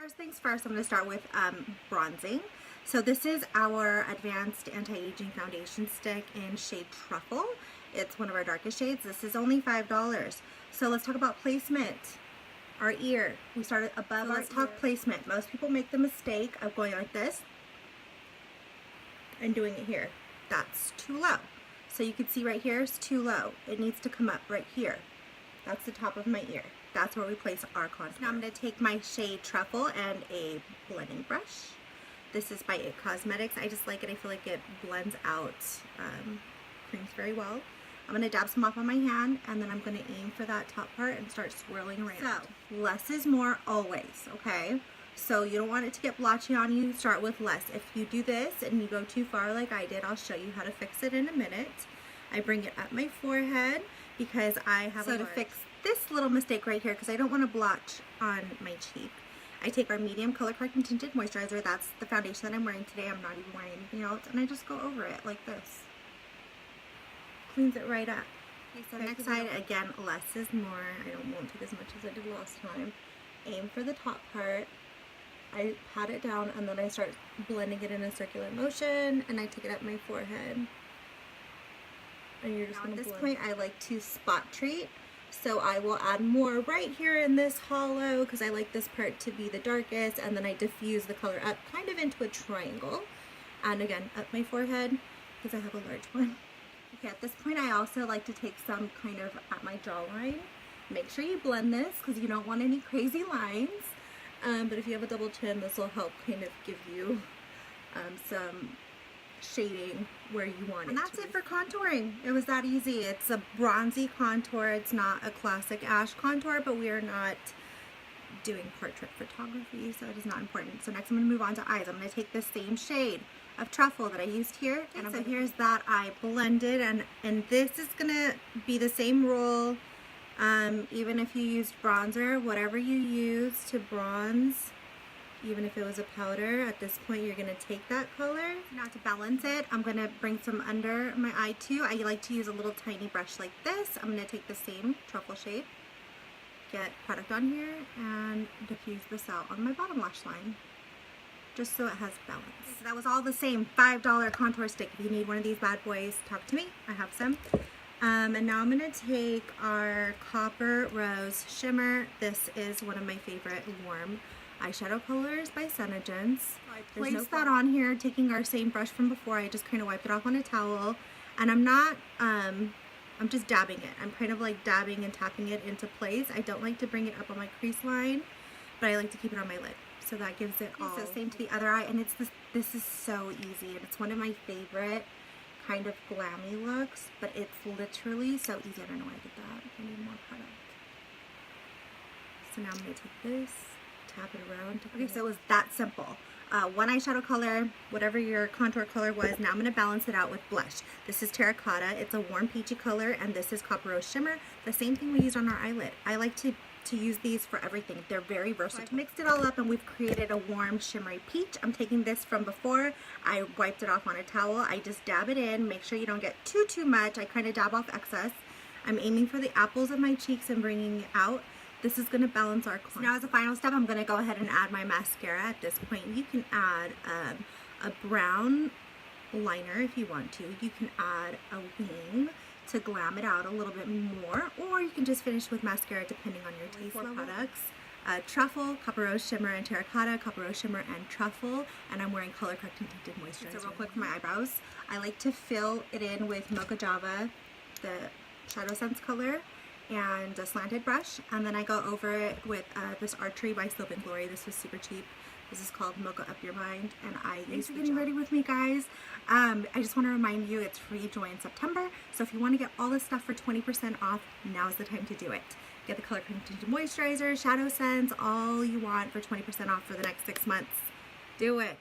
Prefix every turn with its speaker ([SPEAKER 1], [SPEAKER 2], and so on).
[SPEAKER 1] First things first, I'm going to start with bronzing. So this is our Advanced Anti-Aging Foundation Stick in shade Truffle. It's one of our darkest shades. This is only $5. So let's talk about placement. Our ear. We started above our ear. Let's talk placement. Most people make the mistake of going like this and doing it here. That's too low. So you can see right here is too low. It needs to come up right here. That's the top of my ear. That's where we place our contour. Now I'm going to take my shade Truffle and a blending brush. This is by It Cosmetics. I just like it. I feel like it blends out creams very well. I'm going to dab some off on my hand, and then I'm going to aim for that top part and start swirling around. So less is more always, okay? So you don't want it to get blotchy on you. Start with less. If you do this and you go too far like I did, I'll show you how to fix it in a minute. I bring it up my forehead because I have to fix this little mistake right here because I don't want to blotch on my cheek. I take our medium color correcting tinted moisturizer. That's the foundation that I'm wearing today. I'm not even wearing anything else, and I just go over it like this. Cleans it right up. Okay, so next side, again, less is more. I won't take as much as I did last time. Aim for the top part. I pat it down, and then I start blending it in a circular motion, and I take it up my forehead. And you're just going to blend. At this point, I like to spot treat. So I will add more right here in this hollow because I like this part to be the darkest, and then I diffuse the color up kind of into a triangle. And again, up my forehead because I have a large one. Okay, at this point I also like to take some kind of at my jawline. Make sure you blend this because you don't want any crazy lines. But if you have a double chin, this will help kind of give you some shading where you want it. And that's it for contouring. It was that easy. It's a bronzy contour. It's not a classic ash contour, but we are not doing portrait photography, so it is not important. So next I'm going to move on to eyes. I'm going to take the same shade of Truffle that I used here. Okay, and so here's that I blended, and this is going to be the same rule. Even if you used bronzer, whatever you use to bronze, even if it was a powder, at this point you're going to take that color. Now to balance it, I'm going to bring some under my eye too. I like to use a little tiny brush like this. I'm going to take the same Truffle shade, get product on here, and diffuse this out on my bottom lash line, just so it has balance. Okay, so that was all the same $5 contour stick. If you need one of these bad boys, talk to me. I have some. And now I'm going to take our Copper Rose Shimmer. This is one of my favorite warm eyeshadow colors by SeneGence. I placed that on here, taking our same brush from before. I just kind of wiped it off on a towel, and I'm not, I'm just dabbing it. I'm kind of like dabbing and tapping it into place. I don't like to bring it up on my crease line, but I like to keep it on my lid. So that gives it all. So same to the other eye, and it's this is so easy, and it's one of my favorite kind of glammy looks, but it's literally so easy. I don't know why I did that. I need more product. So now I'm going to take this, tap it around. Okay, so it was that simple. One eyeshadow color, whatever your contour color was. Now I'm going to balance it out with blush. This is Terracotta. It's a warm peachy color, and this is Copper Rose Shimmer. The same thing we used on our eyelid. I like to use these for everything. They're very versatile. I've mixed it all up, and we've created a warm shimmery peach. I'm taking this from before. I wiped it off on a towel. I just dab it in. Make sure you don't get too much. I kind of dab off excess. I'm aiming for the apples of my cheeks and bringing it out. This is going to balance our contour. So now as a final step, I'm going to go ahead and add my mascara. At this point, you can add a brown liner if you want to. You can add a wing to glam it out a little bit more, or you can just finish with mascara depending on your taste level. Products. Truffle, Copper Rose Shimmer, and Terracotta, Copper Rose Shimmer, and Truffle, and I'm wearing Color Correcting Tinted Moisturizer. So real quick for my eyebrows, I like to fill it in with Moca Java, the shadowsense color, and a slanted brush, and then I go over it with this Archery by Slope and Glory. This was super cheap. This is called Mocha Up Your Mind, and thanks for getting ready with me, guys. I just want to remind you it's free joy in September, so if you want to get all this stuff for 20% off, now's the time to do it. Get the Color Correcting Tinted Moisturizer, ShadowSense, all you want for 20% off for the next 6 months. Do it.